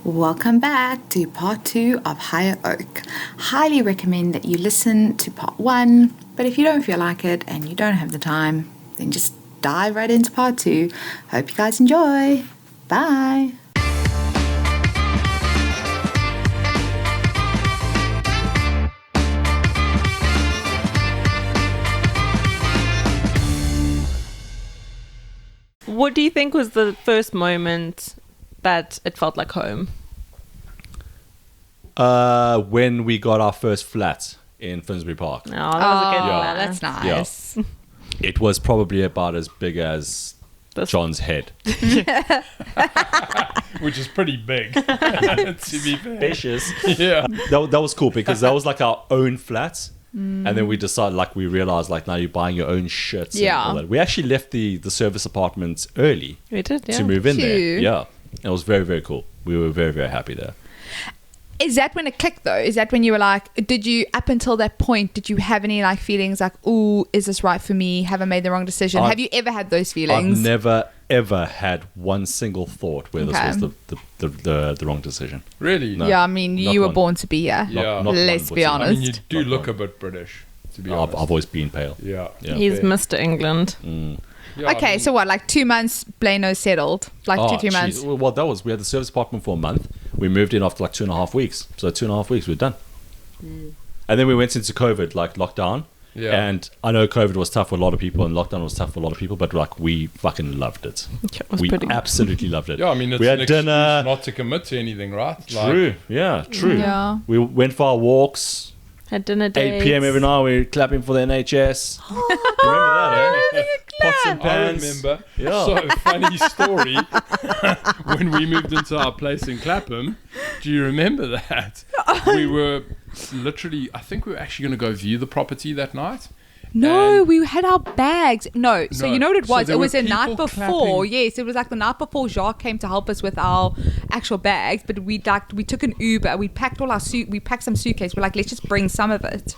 Welcome back to part 2 of HiyaOke. Highly recommend that you listen to part 1, but if you don't feel like it and you don't have the time, then just dive right into part 2. Hope you guys enjoy. Bye. What do you think was the first moment that it felt like home? When we got our first flat in Finsbury Park. Oh, that was a good Oh, one. that's nice. Yeah. It was probably about as big as John's head. Which is pretty big, to be fair. Spacious. Yeah. That was cool because that was like our own flat. And then we decided, we realized, now you're buying your own shit. And all that. We actually left the service apartment early We did, yeah. to move in there. Cute. Yeah. It was very, very cool. We were very, very happy there. Is that when it clicked though? Is that when you were like, did you, up until that point, did you have any feelings like, ooh, is this right for me? Have I made the wrong decision? Have you ever had those feelings? I've never, ever had one single thought where this was the wrong decision. Really? No. Yeah, I mean, Not you were one. born to be here. Yeah. Not Let's one be whatsoever. I mean, you honest. do Not look one. a bit British, to be I've honest. always been pale. Yeah. Yeah. He's fair. Mr. England. Yeah, I Okay, mean, so what, 2 months, Blano settled? 2 months? Geez. Well, we had the service apartment for a month. We moved in after 2.5 weeks. So 2.5 weeks, we were done. And then we went into COVID, lockdown. Yeah. And I know COVID was tough for a lot of people and lockdown was tough for a lot of people, but we fucking loved it. It was We pretty good. absolutely loved it. Yeah, I mean, it's we had an dinner. excuse not to commit to anything, right? True. Yeah, true. Yeah. We went for our walks. Had dinner dates. 8 p.m. every night, we were clapping for the NHS. Remember that, eh? Pots and I pans. remember. Yeah. So, funny story. When we moved into our place in Clapham, do you remember that? We were literally, I think we were actually going to go view the property that night. No, And- we had our bags. No, so No. you know what it So was? there It was were the night people before. clapping. Yes, it was the night before Jacques came to help us with our actual bags. But we took an Uber. We packed all our we packed some suitcase. We're like, let's just bring some of it.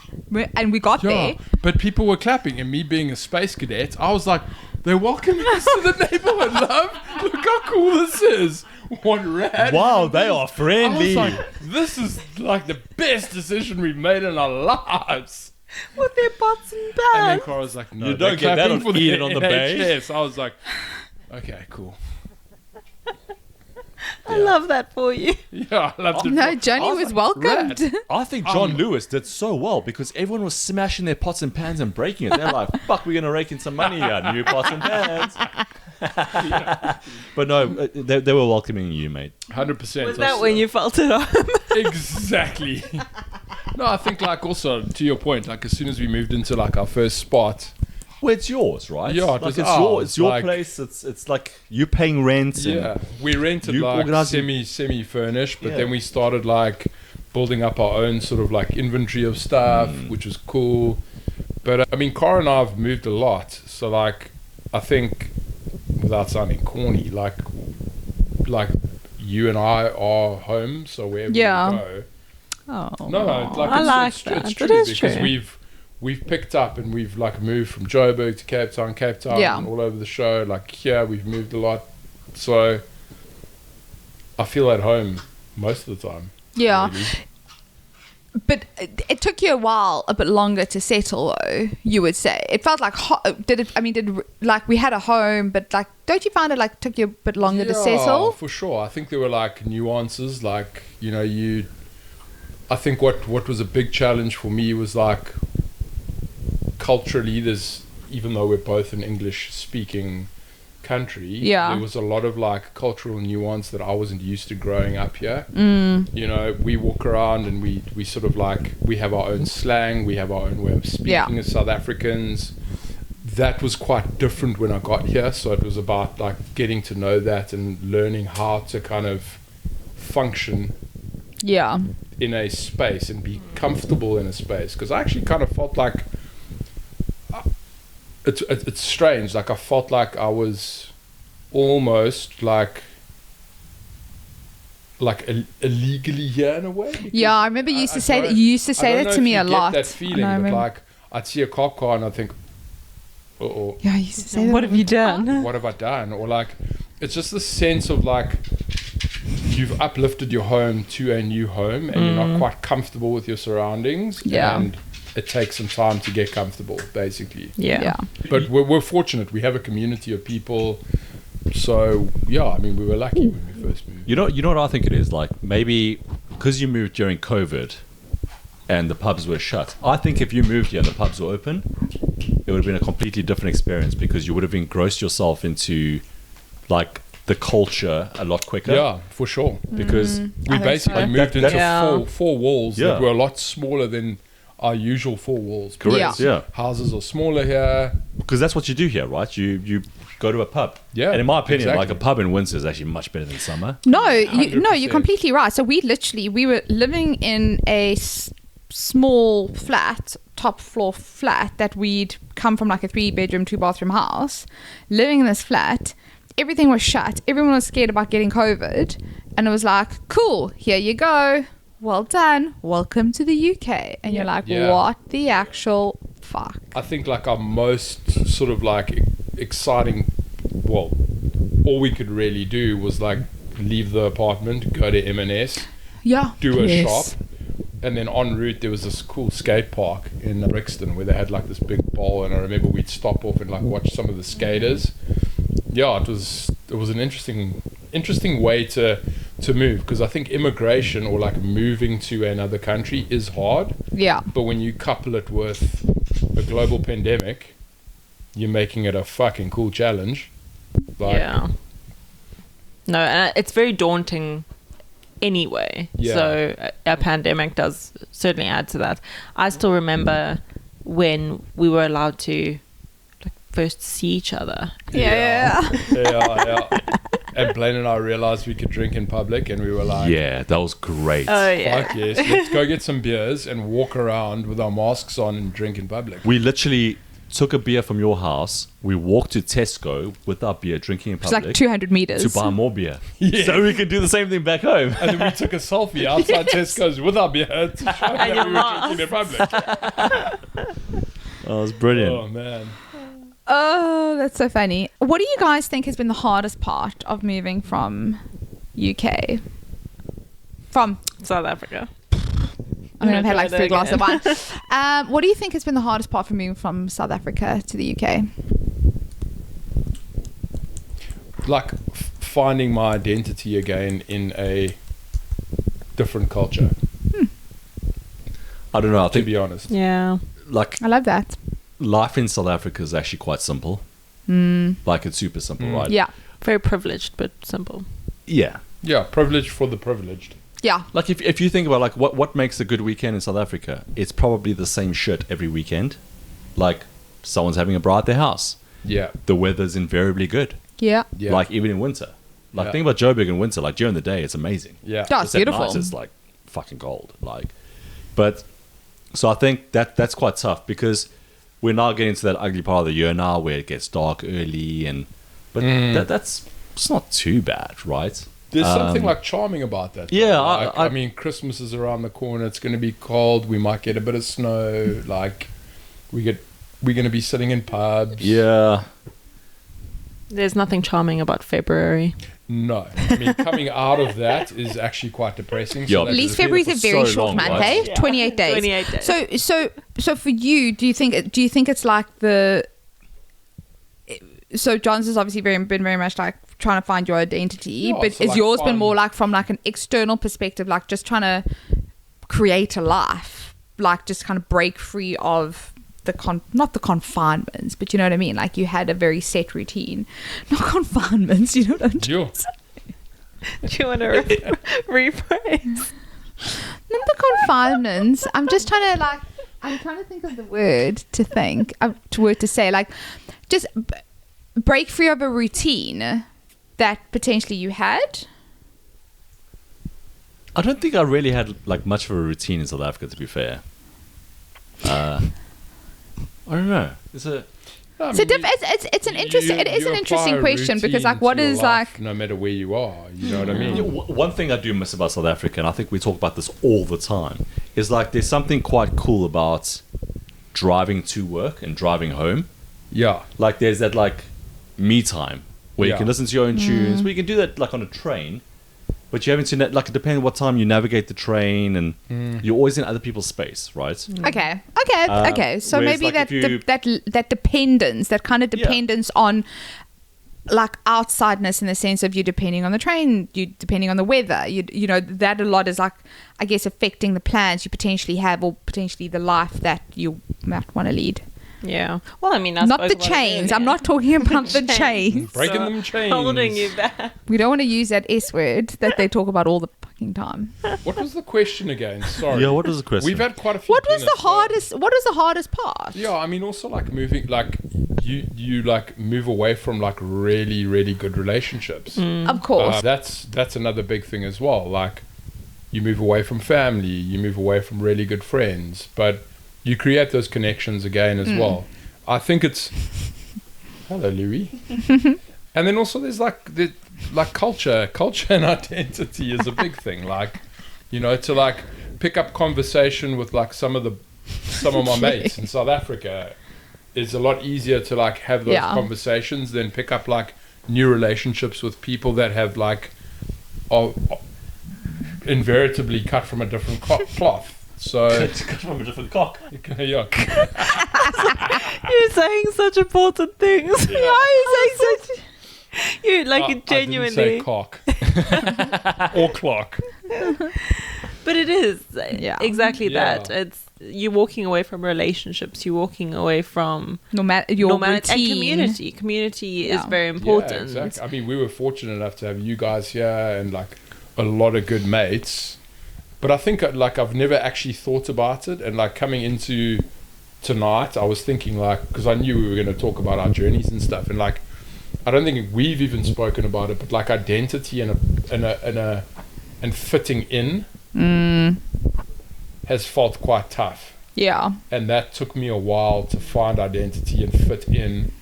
And we got there. But people were clapping, and me being a space cadet, I was like, they're welcoming us to the neighborhood, love. Look how cool this is. What rad. Wow, they are I was friendly. like, this is the best decision we've made in our lives. With their pots and And pans. then Cora was like, no, You don't get that clapping on for Eden on the Bay. NHS. I was like, okay, cool. I love that for you. Yeah, I loved it. No, Johnny was welcomed. rad. I think John Lewis did so well because everyone was smashing their pots and pans and breaking it. They're like, fuck, we're going to rake in some money here. New pots and pans. But no, they were welcoming you, mate. 100%. Was that when you felt it home? Exactly. No, I think also to your point, as soon as we moved into our first spot, Well, it's yours, right? Yeah, it was it's ours, it's your like- place. It's like you paying rent. and yeah, we rented you organise- semi furnished, but Yeah. then we started building up our own sort of inventory of stuff, which was cool. But I mean, Cara and I have moved a lot, so I think without sounding corny, you and I are home, so wherever Yeah. we go. Oh, No, I like that. It's It true is because true. we've picked up and we've moved from Joburg to Cape Town, Yeah. and all over the show. Here we've moved a lot, so I feel at home most of the time. Yeah. really. But it took you a bit longer to settle, though, you would say. It felt like, we had a home, but don't you find it took you a bit longer to settle? For sure. I think there were nuances, I think what was a big challenge for me was culturally, even though we're both an English speaking country, Yeah. there was a lot of cultural nuance that I wasn't used to growing up here. We walk around and we sort of we have our own slang, we have our own way of speaking as South Africans. That was quite different when I got here, so it was about getting to know that and learning how to kind of function Yeah. in a space and be comfortable in a space, because I actually kind of felt it's strange, I felt like I was almost illegally here in a way. Yeah, I remember you used to say that. You used to say that to me a lot. That feeling, And I but remember- I'd see a cop car and I'd think, oh, Yeah, I used to say that. What have you done? what have I done? Or it's just the sense of you've uplifted your home to a new home and you're not quite comfortable with your surroundings. Yeah. And it takes some time to get comfortable, basically. Yeah. But we're fortunate. We have a community of people. So, yeah, I mean, we were lucky when we first moved. You know what I think it is? Like, maybe because you moved during COVID and the pubs were shut. I think if you moved here and the pubs were open, it would have been a completely different experience because you would have engrossed yourself into, like, the culture a lot quicker. Yeah, for sure. Because We basically moved into Yeah. four walls Yeah. that were a lot smaller than our usual four walls. correct, yeah. Houses are smaller here. Because that's what you do here, right? You go to a pub. Yeah, And in my opinion, exactly. like a pub in winter is actually much better than summer. No, you're 100%. completely right. So we were living in a small flat, top floor flat that we'd come from, like a 3-bedroom, 2-bathroom house. Living in this flat, everything was shut. Everyone was scared about getting COVID, and it was like, cool, here you go. Well done. Welcome to the UK. And you're like, Yeah. what the actual fuck? I think like our most sort of like exciting, well, all we could really do was like leave the apartment, go to M&S, Yeah. do a Yes. shop, and then en route there was this cool skate park in Brixton where they had like this big bowl, and I remember we'd stop off and like watch some of the skaters. Yeah, it was an interesting way to move, because I think immigration or like moving to another country is hard, Yeah. but when you couple it with a global pandemic, you're making it a fucking cool challenge. Like, Yeah. No, and it's very daunting anyway. Yeah. So a pandemic does certainly add to that. I still remember when we were allowed to like first see each other. Yeah. yeah. And Blaine and I realized we could drink in public, and we were like, Yeah, that was great. Oh yeah. fuck yes, let's go get some beers and walk around with our masks on and drink in public. We literally took a beer from your house. We walked to Tesco with our beer, drinking in It's public like 200 meters. to buy more beer. Yeah. So we could do the same thing back home. And then we took a selfie outside Tesco's with our beer to show that your we were mask. drinking in public. That was brilliant. Oh man. Oh, that's so funny. What do you guys think has been the hardest part of moving from UK? From, South Africa. I mean, I've had Try like that 3 glasses of wine. again. What do you think has been the hardest part from moving from South Africa to the UK? Like finding my identity again in a different culture, I don't know. I to think be honest. Yeah. like I love that. life in South Africa is actually quite simple. Like it's super simple, right? Yeah. Very privileged but simple. Yeah. Yeah, privilege for the privileged. Yeah. Like if you think about like what makes a good weekend in South Africa, it's probably the same shit every weekend. Like someone's having a bra at their house. Yeah. The weather's invariably good. Yeah. Yeah. Like even in winter. Like Yeah. think about Joburg in winter. Like during the day, it's amazing. Yeah. Yeah, it's Just at beautiful. night, it's like fucking gold. Like, but so I think that's quite tough because we're now getting to that ugly part of the year now where it gets dark early but that's it's not too bad, right? There's something like charming about that. though. Yeah, Like, I I mean, Christmas is around the corner. It's going to be cold. We might get a bit of snow. Like, we're going to be sitting in pubs. Yeah. There's nothing charming about February. No, I mean, coming out of that is actually quite depressing. Yeah, that's At least the thing. February is a for very so short long, month, right? eh? Yeah. 28 days. 28 days. So for you, do you think it's like so John's has obviously been very much like trying to find your identity, Yeah, but so is like yours been fun. more like from like an external perspective, like just trying to create a life, like just kind of break free of not the confinements, but you know what I mean? Like you had a very set routine. Not confinements, you know what I'm Yo, Do you want to rephrase? Not the confinements. I'm just trying to think of the word to say, like, just break free of a routine that potentially you had. I don't think I really had like much of a routine in South Africa, to be fair. I don't know. It's an interesting question because like what is like no matter where you are, you know what I mean? One thing I do miss about South Africa, and I think we talk about this all the time, is like there's something quite cool about driving to work and driving home. Yeah, Like there's that like me time where you Yeah. can listen to your own tunes. We can do that like on a train, But you haven't seen that. Like, it depends what time you navigate the train, and you're always in other people's space, right? Okay. So whereas, maybe like, that dependence, that kind of dependence on like outsideness, in the sense of you depending on the train, you depending on the weather, you know, that a lot is like, I guess, affecting the plans you potentially have, or potentially the life that you might want to lead. Yeah. Well, I mean, I not spoke the about it chains. earlier. I'm not talking about the chains. Breaking them chains. Holding you back. We don't want to use that S word that they talk about all the fucking time. What was the question again? Sorry. Yeah, what was the question? We've had quite a few. What was the dinners, so- hardest? What was the hardest part? Yeah, I mean, also like moving, like you like move away from like really, really good relationships. Of course. That's another big thing as well. Like, you move away from family, you move away from really good friends, but you create those connections again as well. I think it's hello, Louis. And then also there's like culture and identity is a big thing. Like, you know, to like pick up conversation with like some of my mates in South Africa is a lot easier to like have those conversations than pick up like new relationships with people that have like are invariably cut from a different cloth. So It's cut from a different cock. yeah. You're saying such important things. Yeah. You're saying such. You like genuinely. I didn't say cock or clock. But it is exactly Yeah. that. It's you're walking away from relationships. You're walking away from Your normality and routine. community. Community is Yeah. very important. Yeah, exactly. I mean, we were fortunate enough to have you guys here and like a lot of good mates. But I think like I've never actually thought about it, and like coming into tonight, I was thinking like, because I knew we were going to talk about our journeys and stuff, and like I don't think we've even spoken about it, but like identity and fitting in has felt quite tough. Yeah. And that took me a while to find identity and fit in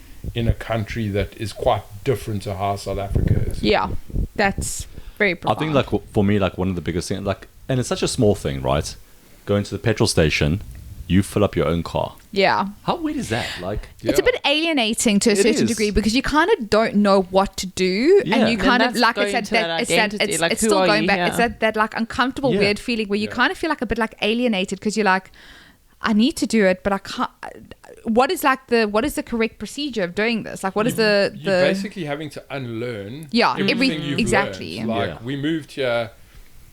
a country that is quite different to how South Africa is. Yeah. That's very profound. I think, like, for me, like, one of the biggest things, like, and it's such a small thing, right? Going to the petrol station, you fill up your own car. Yeah. How weird is that? Like, It's a bit alienating to a It certain is. degree, because you kind of don't know what to do, Yeah. and you And kind of that's like going it's to that that it's that identity, it's, like, it's who still are going you back. here? It's that like uncomfortable Yeah. weird feeling where you kind of feel like a bit like alienated, because you're like, I need to do it, but I can't. What is the correct procedure of doing this? Like, what is You're the basically having to unlearn everything you've exactly. learned. Like, Yeah. we moved here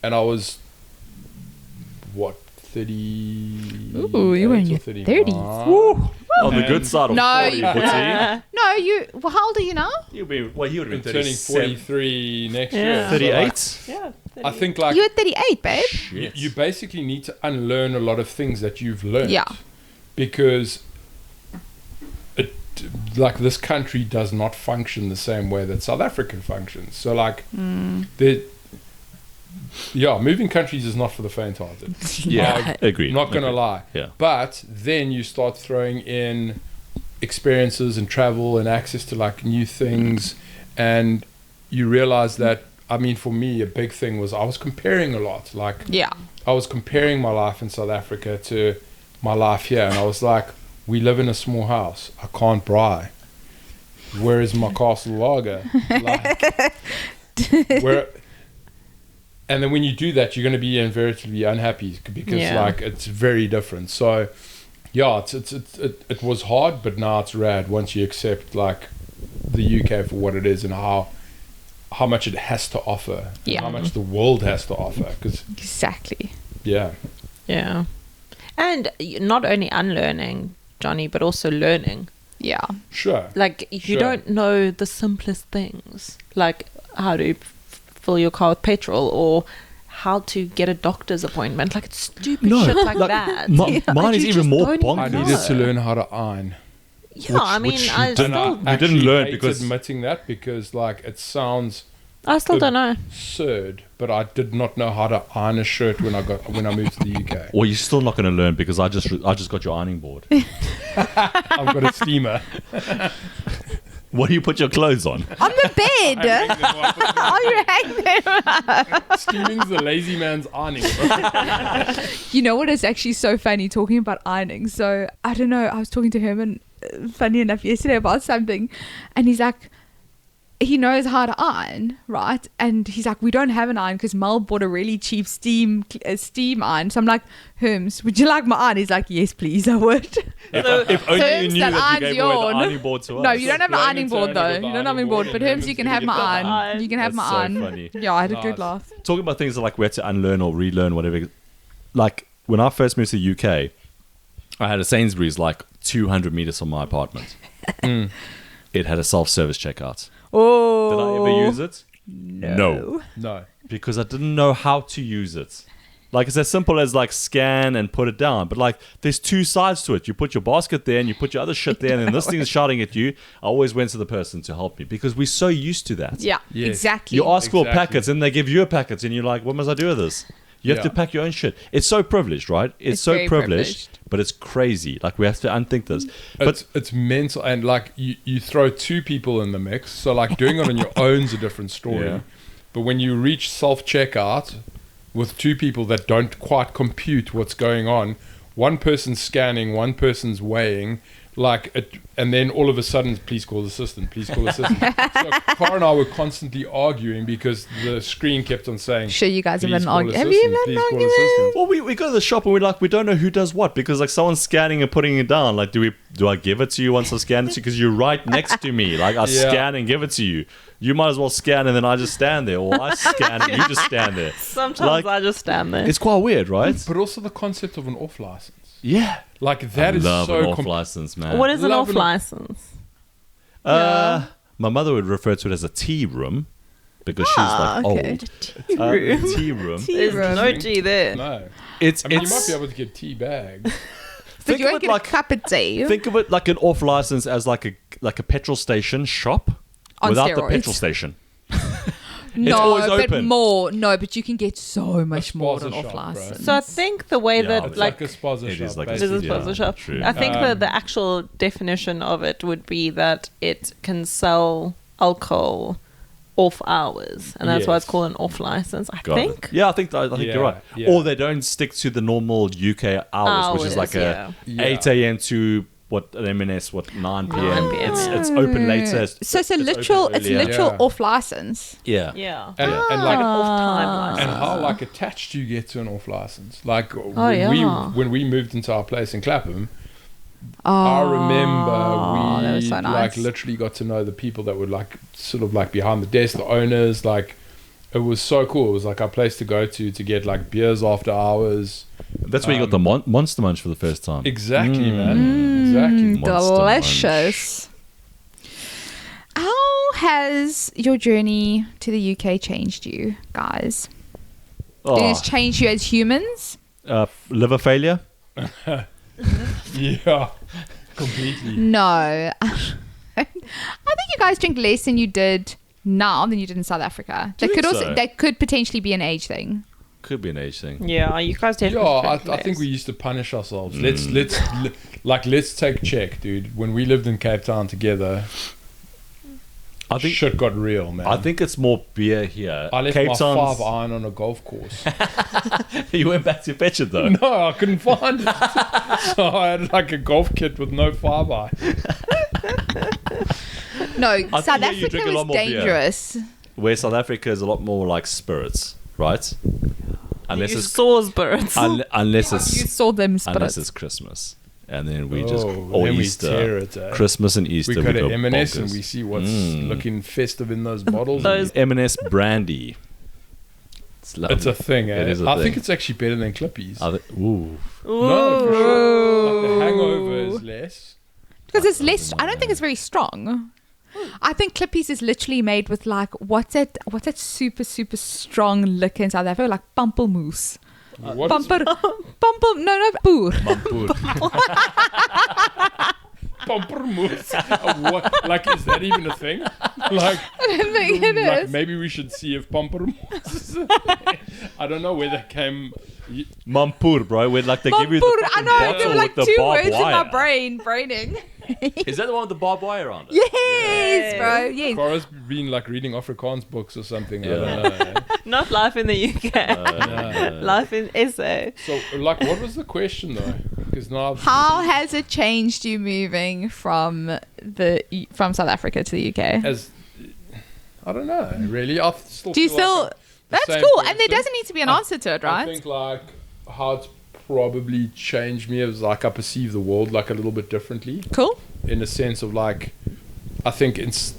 and I was 30. Ooh, you were in your 30s. on the good side of No, 40, you- Butty. No, you. Well, how old are you now? You'll be, well, you would have I'm been turning 37, 43 next Yeah. year. So, 38. Yeah. I think like You're 38, babe. you basically need to unlearn a lot of things that you've learned. Yeah. Because it, like, this country does not function the same way that South Africa functions. So like moving countries is not for the faint-hearted. Yeah, agreed. Not gonna Agreed. lie. Yeah. But then you start throwing in experiences and travel and access to like new things, and you realize that, I mean, for me, a big thing was I was comparing a lot. Like, Yeah. I was comparing my life in South Africa to my life here, and I was like, we live in a small house. I can't braai. Where is my castle lager? Like, and then when you do that, you're going to be invariably unhappy, because like it's very different. So yeah, it was hard, but now it's rad once you accept like the UK for what it is, and how much it has to offer, and Yeah. how much the world has to offer. Because Exactly. yeah, Yeah. And not only unlearning, Johnny, but also learning. Yeah. sure. Like, if you Sure. don't know the simplest things, like how to fill your car with petrol, or how to get a doctor's appointment, like, it's stupid shit like that. Mine Like, is you even just more don't bonkers. I know. needed to learn how to iron. Yeah, I mean, which I you didn't- still, you didn't actually learn hate because- admitting that, because like it sounds don't know. absurd, but I did not know how to iron a shirt when I moved to the UK. Well, you're still not going to learn, because I just got your ironing board. I've got a steamer. What do you put your clothes on? On the bed. Oh, you hang there. Steaming's the lazy man's ironing. You know what is actually so funny, talking about ironing? So, I don't know, I was talking to Herman, funny enough, yesterday about something, and he's like, he knows how to iron, right? And he's like, we don't have an iron because Mel bought a really cheap steam iron. So I'm like, Herms, would you like my iron? He's like, yes, please, I would. If only you Herms knew that you gave away the ironing board to us. No, you don't have an Blame ironing it board to though. only You with don't have an the ironing ironing board, board, but and Herms, you can Herms have can my get the iron. You can have That's my so iron. funny. Yeah, I had a good Nice. laugh. Talking about things like we had to unlearn or relearn, whatever. Like when I first moved to the UK, I had a Sainsbury's like 200 meters from my apartment. It had a self-service checkout. Oh. Did I ever use it? No. No. Because I didn't know how to use it. Like it's as simple as like scan and put it down. But like there's two sides to it. You put your basket there and you put your other shit there and then this thing is shouting at you. I always went to the person to help me because we're so used to that. Yeah, Yes. exactly. You ask for Exactly. packets and they give you a packet and you're like, what must I do with this? You have to Yeah. pack your own shit. It's so privileged, right? It's so very privileged, but it's crazy. Like we have to unthink this. But It's mental, and like you throw two people in the mix, so like doing it on your own is a different story. Yeah. But when you reach self checkout with two people that don't quite compute what's going on, one person's scanning, one person's weighing, and then all of a sudden, please call the assistant, please call the assistant. So Cara and I were constantly arguing because the screen kept on saying, Sure, you guys have "Please been call arguing. Have you assistant, been please call arguing? assistant." well, we go to the shop and we don't know who does what because like someone's scanning and putting it down. Like, do I give it to you once I scan it to you? Because you're right next to me. Like I Yeah. scan and give it to you. You might as well scan and then I just stand there, or I scan and you just stand there. Sometimes Like, I just stand there. It's quite weird, right? But also the concept of an off license. Yeah. Like that is Love so an off license, man. What is an Love off an- license? My mother would refer to it as a tea room because she's like okay. old. room. Tea room. There's room. no tea there. No. It's, I mean, you it's might be able to get tea bags. But think you of won't it get like a cup of tea. think of it like an off license as like a petrol station shop On without the steroids. petrol station. No, always but open. more. No, but you can get so much more than spaza off shop, bro. license. So I think the way Yeah, that it's It's like like a spaza It shop. is like a it is a basically. Yeah, sponsor shop. true. I think the actual definition of it would be that it can sell alcohol off hours, and that's why it's Yes. called an off license. I Got think. it. Yeah, I think you're Yeah, right. yeah. Or they don't stick to the normal UK hours, which is like Hours, a yeah. 8 a.m. to what an M&S, 9 p.m. 9 p.m., It's open later. So it's literal earlier. literal Yeah. off license. Yeah. Yeah. And like Like an off time license. and how like attached you get to an off license. Like yeah. when we moved into our place in Clapham, Oh, I remember that we was so like nice. literally got to know the people that were like sort of like behind the desk, the owners. Like it was so cool. It was like our place to go to get like beers after hours. That's where you got the Monster Munch for the first time. Exactly, man. Exactly. Monster delicious. How has your journey to the UK changed you, guys? Did Oh, it change you as humans? liver failure? Yeah, completely. No. I think you guys drink less than you did now than you did in South Africa. Do you think so? That could potentially be an age thing. Could be an age thing. Yeah, you guys definitely. Yeah, drink I think less. we used to punish ourselves. Let's take check, dude. When we lived in Cape Town together, I think shit got real, man. I think it's more beer here. I left Cape my Town's- 5-iron on a golf course. You went back to fetch it though. No, I couldn't find it. So I had like a golf kit with no 5-iron. No, think South here you Africa drink a was lot more beer. dangerous. Where South Africa is a lot more like spirits, right? Unless You it's saw spirits. unless You it's saw them unless spirits. it's Christmas, and then we just Oh, or then we Easter, tear it, eh? Christmas and Easter. We go to go M&S and bonkers. we see what's Mm. looking festive in those bottles. Those- M&S brandy. It's lovely. It's a thing, eh? It is a I thing. think it's actually better than Clippies. Ooh. No, for sure. Like the hangover is less. Because it's less. I don't think it's very strong. I think Clippies is literally made with like what's that super strong liquor in South Africa, like pampelmoose. What is No, boer. Pampermoose? What? Like, is that even a thing? Like, I don't think it like is. maybe we should see if Pampermoose. I don't know where that came. Mampur, bro, where like they give you the Pampur. I fucking know. There bottle were like with the two barbed words in my wire. brain, braining. Is that the one with the barbed wire on it? Yes, bro. Yes. Cora's been like reading Afrikaans books or something. Yeah. I don't know. Not life in the UK. Life in SA. So, like, what was the question though? Because now I've- How has it changed you moving from South Africa to the UK? as I don't know. Really, I still. Do you feel like still? I'm the That's same cool. And there person. doesn't need to be an answer to it, I right? think like how it's probably changed me is like I perceive the world like a little bit differently. Cool. In the sense of like, I think it's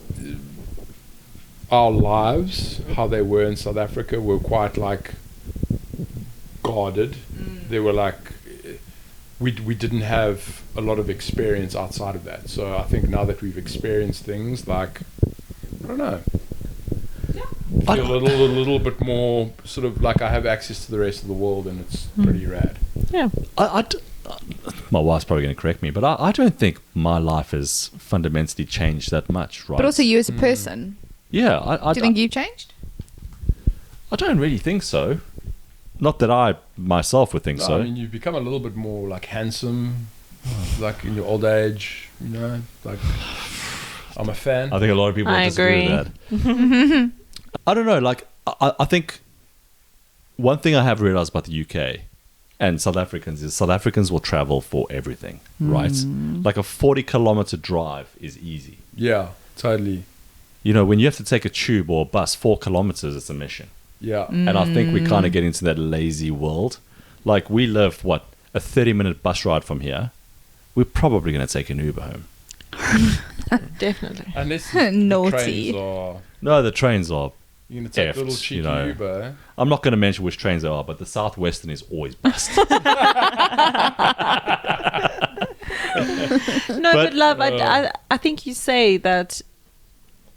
our lives, how they were in South Africa, were quite like guarded. They were like, we didn't have a lot of experience outside of that. So I think now that we've experienced things, like, I don't know, feel a little bit more sort of like I have access to the rest of the world, and it's pretty rad. Yeah. My wife's probably going to correct me, but I don't think my life has fundamentally changed that much, right? But also you as a person. Yeah. Do you think you've changed? I don't really think so. Not that I myself would think No, so. I mean, you've become a little bit more like handsome, like in your old age, you know, like I'm a fan. I think a lot of people I disagree agree. with that. I don't know. Like, I think one thing I have realized about the UK and South Africans is South Africans will travel for everything, right? Like a 40-kilometer drive is easy. Yeah, totally. You know, when you have to take a tube or a bus, 4 kilometers, it's a mission. Yeah. And I think we kind of get into that lazy world. Like, we live, a 30-minute bus ride from here. We're probably going to take an Uber home. Definitely. Unless Naughty. the trains are, No, the trains are... you're going to take a Effed, little cheeky you know. Uber. I'm not going to mention which trains they are, but the Southwestern is always bust. No, but love, I think you say that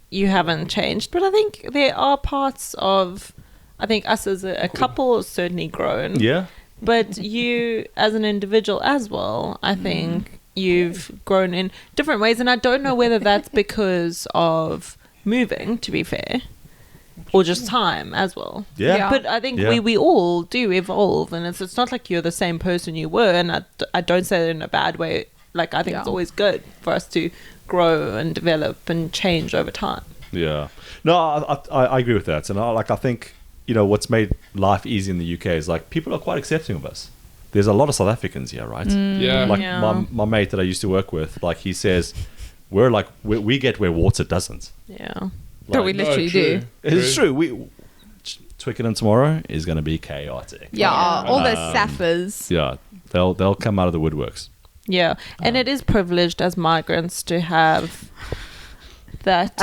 you haven't changed, but I think there are parts of, I think us as a couple has certainly grown. Yeah? But you as an individual as well, I think you've grown in different ways. And I don't know whether that's because of moving, to be fair, or just time as well. Yeah. But I think Yeah. we all do evolve, and it's not like you're the same person you were. And I don't say that in a bad way. Like, I think it's always good for us to grow and develop and change over time. Yeah. No, I agree with that. And I think, you know, what's made life easy in the UK is, like, people are quite accepting of us. There's a lot of South Africans here, right? Yeah. Like, Yeah. my mate that I used to work with, like, he says, we get where water doesn't. Yeah. But we Like, literally true. do. it's true. Twickenham tomorrow is going to be chaotic. Yeah, all those sappers. Yeah. They'll come out of the woodworks. Yeah. And it is privileged as migrants to have that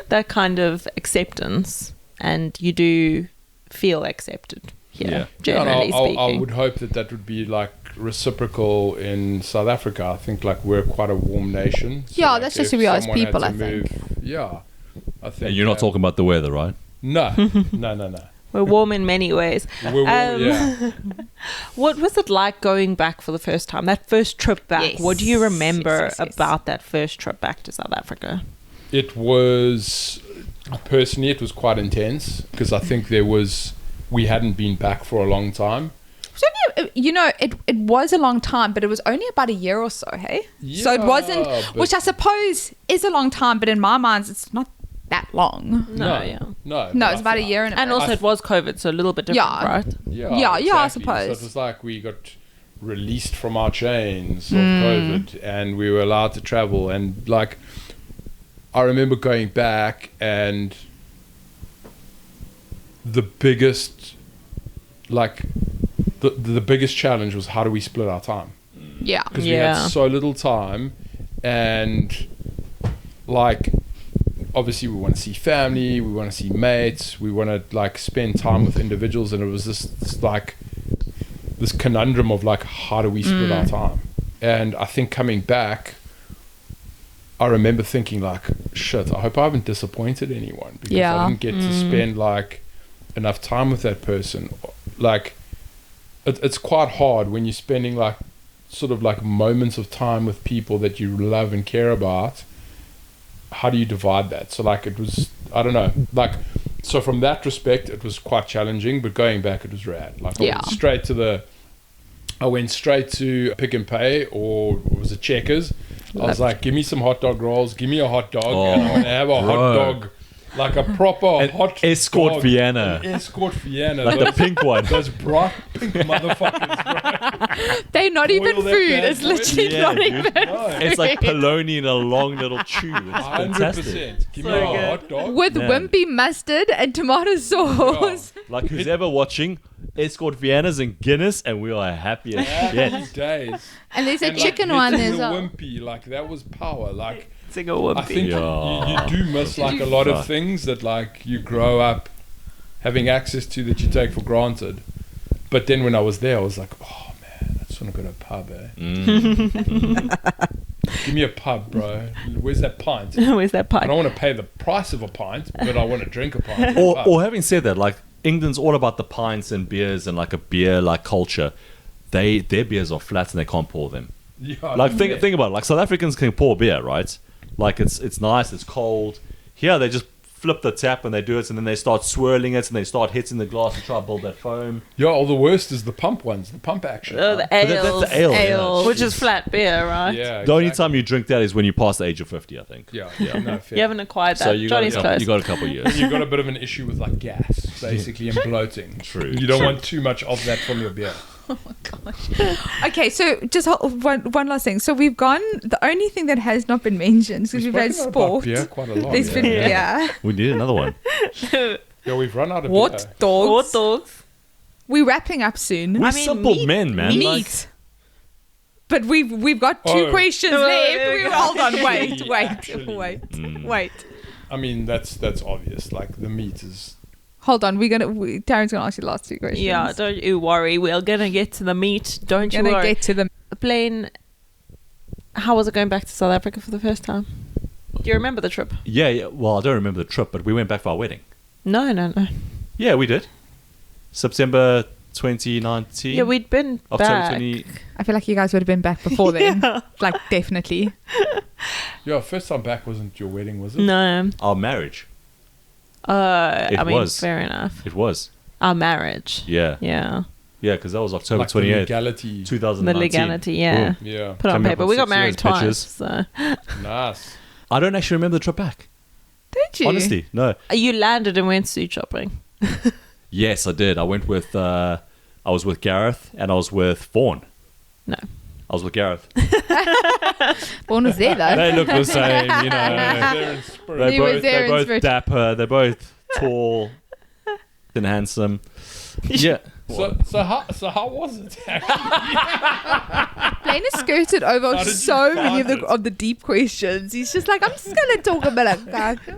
that kind of acceptance, and you do feel accepted here, Yeah. generally Yeah, and speaking. I would hope that would be like reciprocal in South Africa. I think like we're quite a warm nation. So, Yeah, like, that's just if who we are as someone had people, to I think. Yeah, I think. And you're not talking about the weather, right? No. We're warm in many ways. We're warm, yeah. What was it like going back for the first time? That first trip back. Yes. What do you remember Yes, yes, yes. about that first trip back to South Africa? It was, personally, it was quite intense because I think we hadn't been back for a long time. It was only, you know, it was a long time, but it was only about a year or so, hey? So it Yeah, wasn't, but- which I suppose is a long time, but in my mind, it's not that long. No, yeah. No, No, but it's about a year and a And bit. also it was COVID, so a little bit different, Yeah. right? Yeah, I exactly. suppose. So it was like we got released from our chains of COVID, and we were allowed to travel. And like, I remember going back, and the biggest, like, the biggest challenge was how do we split our time? Yeah. Because we Yeah. had so little time, and like, obviously we want to see family, we want to see mates, we want to like spend time with individuals, and it was this conundrum of like, how do we split our time? And I think coming back, I remember thinking like, shit, I hope I haven't disappointed anyone, because Yeah. I didn't get to spend like enough time with that person. Like, it's quite hard when you're spending like sort of like moments of time with people that you love and care about. How do you divide that? So like, it was, I don't know, like, so from that respect it was quite challenging, but going back it was rad. Like, I went straight to Pick and Pay, or was it Checkers? I was like, give me some hot dog rolls, give me a hot dog, and I'm gonna have a hot dog, like a proper hot Escort dog. Vienna. An Escort Vienna, Like the pink one. those bright pink motherfuckers, bro. They're not even Boil that food. bad It's boy. literally Yeah, not dude. even No. It's like polony in a long little tube. It's fantastic. 100%. Give me So a good. hot dog. with Man. wimpy mustard and tomato sauce. Like who's ever watching, escort Viennas and Guinness, and we are happy as shit. These days. And there's a And, chicken like, one hitting as the well. wimpy, like that was power. Like Single I think Yeah. you do miss like a lot of things that like you grow up having access to that you take for granted. But then when I was there, I was like, oh man, I just want to go to a pub, Give me a pub, bro. Where's that pint? Where's that I pie? don't want to pay the price of a pint, but I want to drink a pint. at a Or, pub. or having said that, like England's all about the pints and beers and like a beer like culture. Their beers are flat and they can't pour them. Yeah, Like yeah. think about it. Like South Africans can pour beer, right? Like it's nice, it's cold. Here they just flip the tap and they do it, and then they start swirling it and they start hitting the glass to try to build that foam. Yeah, all the worst is the pump ones, the pump action. Oh, the But that's ales. the ale, yeah. Which is flat beer, right? Yeah, The only exactly. time you drink that is when you pass the age of 50, I think. Yeah, no, fair. You haven't acquired that. So you got, Johnny's close. you got a couple of years. You've got a bit of an issue with like gas, basically, and bloating. True. You don't want too much of that from your beer. Okay, so just one last thing. So we've gone. The only thing that has not been mentioned because we've had spoken about sport. beer quite a lot. There's been Yeah. We need another one. Yeah, we've run out of what beer. dogs? Hot dogs. We're wrapping up soon. We're I mean, simple meat- men, man. Meat. Like, But we've got two Oh. questions Oh, left. there we go. Hold on, wait, Actually. wait. I mean, that's obvious. Like the meat is. Hold on, Darren's gonna ask you the last two questions. Yeah, don't you worry. We're gonna get to the meat. Don't you gonna worry. get to them. Blaine, how was it going back to South Africa for the first time? Do you remember the trip? yeah, well, I don't remember the trip, but we went back for our wedding. No. Yeah, we did. September 2019. Yeah, we'd been October back. 20. I feel like you guys would have been back before then. Yeah. Like definitely. Yeah, first time back wasn't your wedding, was it? No. Our marriage. It It I mean, was. fair enough. It was. Our marriage. Yeah. Yeah. Yeah, because that was October Like the 28th, legality. 2019. The legality, yeah. Boom. Yeah, Put it on Coming up paper. on We got 6 married years, twice. pictures. So. nice. I don't actually remember the trip back. Don't you? Honestly, no. You landed and went suit shopping. Yes, I did. I went with, I was with Gareth and I was with Fawn. No. I was with Gareth. Fawn was there though. They look the same, you know. They're in spirit. He was there They're in both spirit. dapper. They're both tall and handsome. Yeah. So how was it? Blaine has skirted over How did you so many find it? of the deep questions. He's just like, I'm just gonna talk about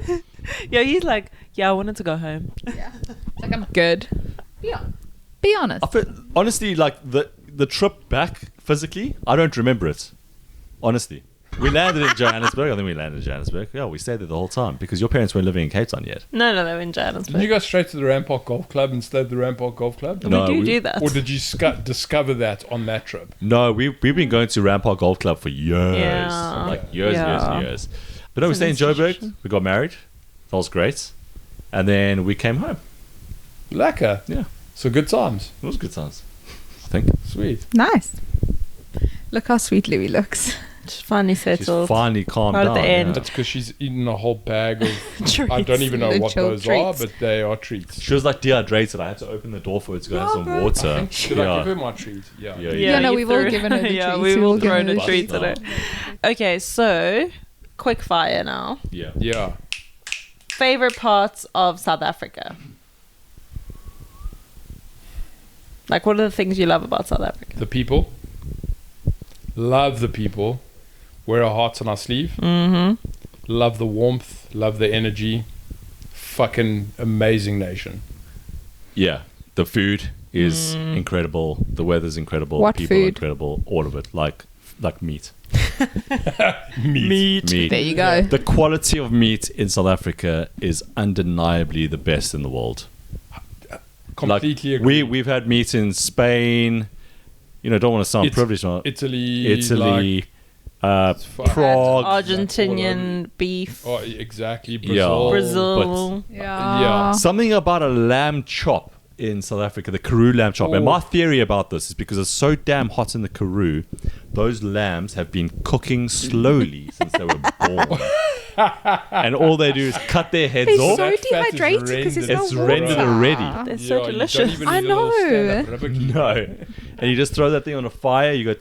it. Yeah, he's like, yeah, I wanted to go home. Like I'm good. Be honest. Honestly, like the trip back physically, I don't remember it. Honestly. We landed in Johannesburg. I think we landed in Johannesburg. Yeah, we stayed there the whole time because your parents weren't living in Cape Town yet. No, they were in Johannesburg. Didn't you go straight to the Rampart Golf Club and stay at the Rampart Golf Club? We No, do we- do that. Or did you discover that on that trip? No, we've been going to Rampart Golf Club for years. Yeah. Like years Yeah. and years. But no, we It's stayed an in Joburg. institution. We got married. That was great. And then we came home. Lekker. Yeah. So good times. It was good times. I think. Sweet. Nice. Look how sweet Louis looks. Just finally She's settled. finally calmed Right at down. the end. That's because she's eaten a whole bag of. Treats. I don't even know what Literal those treats. are, but they are treats. She was like dehydrated. I had to open the door for her to go have some water. Should I give her my treat? Yeah. Yeah, Yeah, no, you we've all threw- given her the Yeah, treats. we've We've all all given thrown her a the treat treats. today. Okay, so quick fire now. Yeah. Yeah. Favorite parts of South Africa? Like, what are the things you love about South Africa? The people. Love the people. Wear our hearts on our sleeve. Mm-hmm. Love the warmth. Love the energy. Fucking amazing nation. Yeah. The food is incredible. The weather's incredible. What People are food? incredible. All of it. Like meat. Meat. Meat. There you go. The quality of meat in South Africa is undeniably the best in the world. Completely like, agree. We've had meat in Spain. You know, don't want to sound privileged. Italy. fuck. Prague. Argentinian beef. Oh, exactly. Yeah. Brazil. Yeah. Something about a lamb chop in South Africa, the Karoo lamb chop. And Oh. my theory about this is because it's so damn hot in the Karoo, those lambs have been cooking slowly since they were born. and all they do is cut their heads He's off. so That fat is dehydrated because there's no It's water. rendered already. They're so You delicious. don't even I need a little know. stand-up rubber key. No, and you just throw that thing on a fire. You go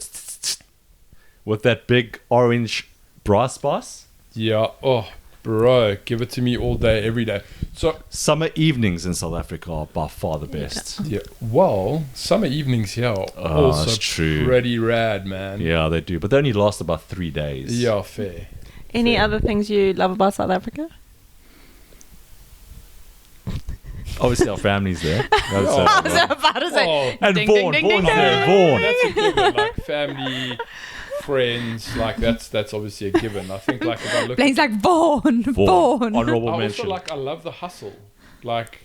with that big orange brass spice. Yeah. Oh, bro, give it to me all day, every day. So, Summer evenings in South Africa are by far the best. yeah. Well, summer evenings here are also that's true. pretty rad, man. Yeah, they do, but they only last about 3 days. Yeah, fair. Any Fair. other things you love about South Africa? Obviously, our family's there. Oh. about to Well, And Ding, Vaughan, ding, ding, Vaughan's ding, there. ding. Vaughan. That's a given. Like family, friends, like that's obviously a given. I think like if I look, Blaine's like Vaughan. Honorable I also mention. like I love the hustle. Like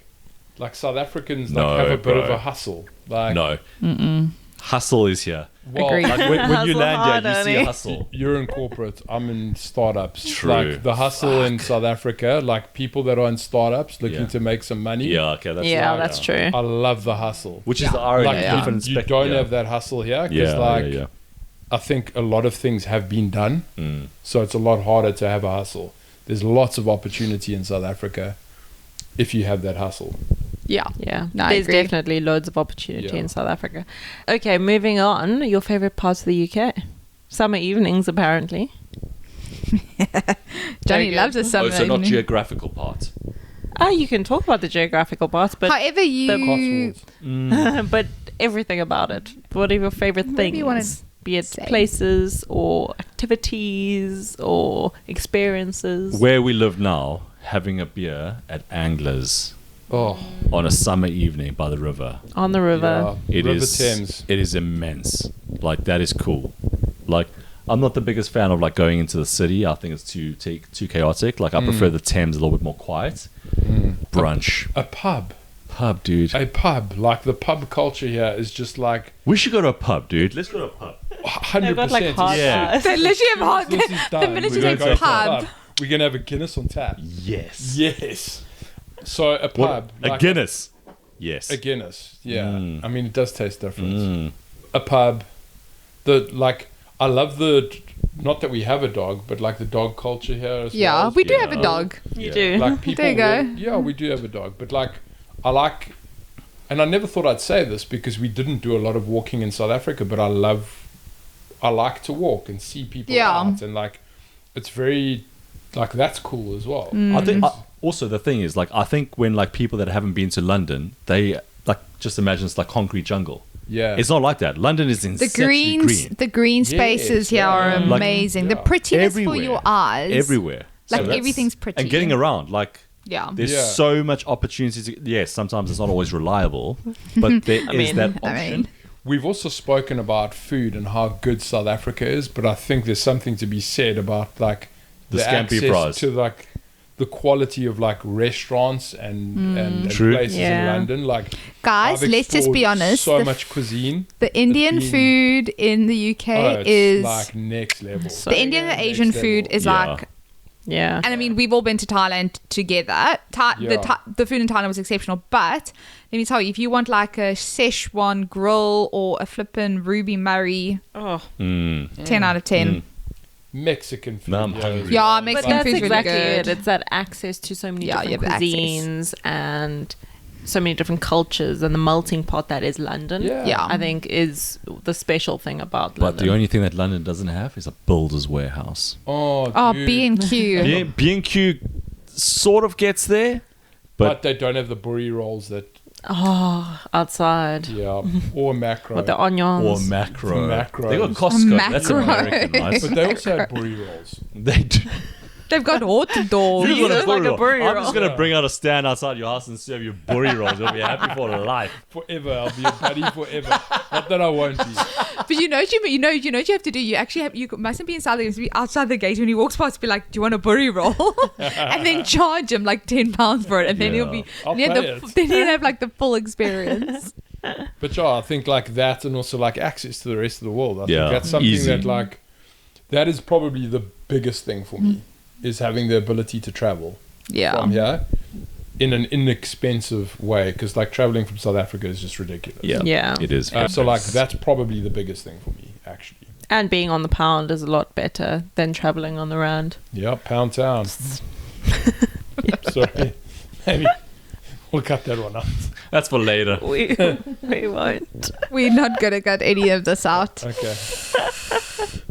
South Africans No, like have a bit bro. of a hustle. Like No. Hustle is here. well, Agreed. Like when you Hustle land hard, here, you see honey. a hustle. you're in corporate. I'm in startups. True. Like the hustle in South Africa, like people that are in startups looking Yeah. to make some money. Yeah, okay, that's Yeah, right, that's true. I love the hustle. Which is the irony. Like different you spec- don't yeah. have that hustle here because Yeah, like yeah. I think a lot of things have been done, Mm. so it's a lot harder to have a hustle. There's lots of opportunity in South Africa if you have that hustle. Yeah. Yeah, No, I there's agree. definitely loads of opportunity Yeah. in South Africa. Okay, moving on. Your favorite parts of the UK? Summer evenings, apparently. Johnny good. loves a summer Oh, so not evening. geographical part. You can talk about the geographical parts, but However you... Cotswolds. but everything about it. What are your favorite Whatever things? you wanna Be it say. places or activities or experiences. Where we live now, having a beer at Anglers Oh, on a summer evening by the river. On the river. yeah. It River is. Thames. It is immense. Like that is cool. Like I'm not the biggest fan of like going into the city. I think it's too chaotic. Like I prefer the Thames a little bit more quiet. Brunch, A pub. pub, dude. A pub. Like the pub culture here is just like We should go to a pub, dude. Let's go to a pub. 100%. They've got like hot Yeah. bars. They literally have hot... This is The done. minute We're you going say to a pub... We're going to have a Guinness on tap. Yes. Yes. So a What? pub. A like Guinness. Yes. A Guinness. Yeah. Mm. I mean, it does taste different. Mm. A pub. I love not that we have a dog, but like the dog culture here as Yeah, well. we do Yeah. have a dog. You Yeah. do. Like people There you go. yeah, we do have a dog, but like I like, and I never thought I'd say this because we didn't do a lot of walking in South Africa, but I like to walk and see people Yeah. out, and like it's very like that's cool as well. Mm. I think also the thing is like I think when like people that haven't been to London, they like just imagine it's like concrete jungle. Yeah, It's not like that. London is The insanely greens, the green spaces here are yeah. Like- amazing. The Yeah. prettiness for Everywhere. your eyes. everywhere. Like, that's- everything's pretty. And getting around, like Yeah. there's Yeah. so much opportunity. Yes, sometimes it's not always reliable, but there is mean- that I option. mean, we've also spoken about food and how good South Africa is, but I think there's something to be said about like The scampi access fries. to like the quality of like restaurants and True. places Yeah. in London. Like guys, I've let's just be explored honest. So the, much cuisine. the Indian been- food in the UK it's is like next level. So the Indian and good. Asian Next food level. is Yeah. like, Yeah. and I mean, we've all been to Thailand together. Yeah. The food in Thailand was exceptional, but let me tell you, if you want like a Szechuan grill or a flippin' Ruby Murray, Oh. 10 out of 10. Mexican food. Now I'm hungry. Yeah, But Mexican that's food's really exactly good. it. It's that access to so many Yeah, you different have the access. cuisines and so many different cultures and the melting pot that is London. Yeah. Yeah. I think is the special thing about But London. the only thing that London doesn't have is a builder's warehouse. Oh, Oh, dude. B&Q. B&Q sort of gets there, But but they don't have the buri rolls that outside or macro. with the onions. or macro. Macros. They got Costco. That's Macro. American, right? But they also have buri rolls. They do. They've got hot dogs. You just want a look like burrito a roll. burrito I'm just roll. gonna Yeah. bring out a stand outside your house and serve you burrito rolls. You'll be happy for life. Forever, I'll be a buddy forever. Not that I won't be. But you know what you have to do. You actually you mustn't be inside. You must be outside the gate when he walks past. Be like, "Do you want a burri roll?" and then charge him like £10 for it, and then Yeah. he'll be. I'll then pay it. then he'll have like the full experience. But yeah, I think like that, and also like access to the rest of the world. I Yeah, think that's something easy. that like that is probably the biggest thing for me is having the ability to travel Yeah. from here in an inexpensive way, because like traveling from South Africa is just ridiculous. Yeah, Yeah. it is. So like that's probably the biggest thing for me actually. And being on the pound is a lot better than traveling on the rand. Yep, Pound Town. Sorry. Maybe we'll cut that one out. That's for later. We won't. We're not going to cut any of this out. Okay.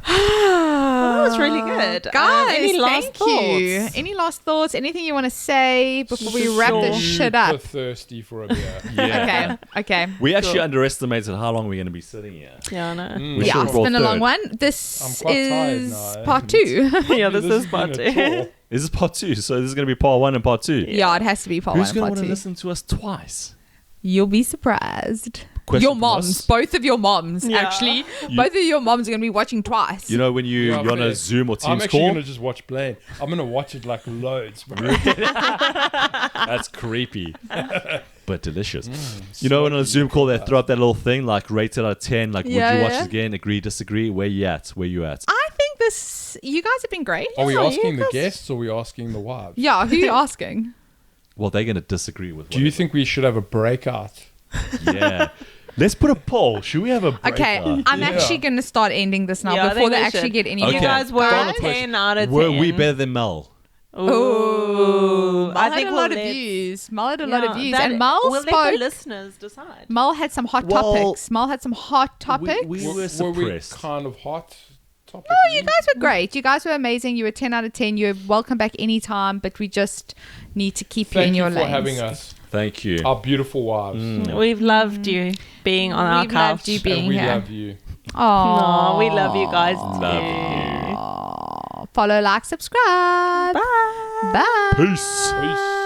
That was really good. Guys, any last thank thoughts? you. Any last thoughts? Anything you want to say before we wrap this shit Super up? thirsty for a beer. Yeah. Okay. We actually underestimated how long we're going to be sitting here. Yeah, I know. We Yeah, should've it's brought been a long third. one. I'm This quite tired is now. part 2. Yeah, this is has part been a 2. chore. This is part 2, so this is going to be part 1 and part 2. Yeah, it has to be part 1 Who's and going to part want to 2. listen to us twice? You'll be surprised. Question Your from moms, us? both of your moms, Yeah. actually. Both of your moms are going to be watching twice. You know when you're on fair. a Zoom or I'm Teams actually call? going to just watch Blaine. I'm going to watch it like loads, bro. That's creepy. But delicious. You know when on a Zoom call they throw up that little thing like rated out of 10, like Yeah, would you watch yeah. it again, agree, disagree, where you at? Where you at? I think you guys have been great. Are we Yeah, asking the because- guests or are we asking the wives? Yeah, who are you asking? Well, they're going to disagree with Do you think we should have a breakout? Yeah. Let's put a poll. Should we have a breakout? Okay, I'm Yeah. actually going to start ending this now Yeah, I before think they we actually should. get any Okay. You guys were Final a 10 question. out of 10. Were we better than Mel? Ooh, I Mal think had a we'll lot of let- views. Mal had a lot of views. that- And Mal we'll let the spoke. listeners decide. Mal had some hot Well, topics. Mal had some hot topics. We were Were we suppressed. kind of hot topic? Oh, you guys were great. You guys were amazing. You were 10 out of 10. You're welcome back anytime, but we just need to keep you in Thank your you for lanes. having us, Thank you. our beautiful wives. We've loved you being on our We've couch. loved you being And we here. love you. Aww. No, we love you guys too. Love you. Follow, like, subscribe. Bye. Bye. Peace. Peace.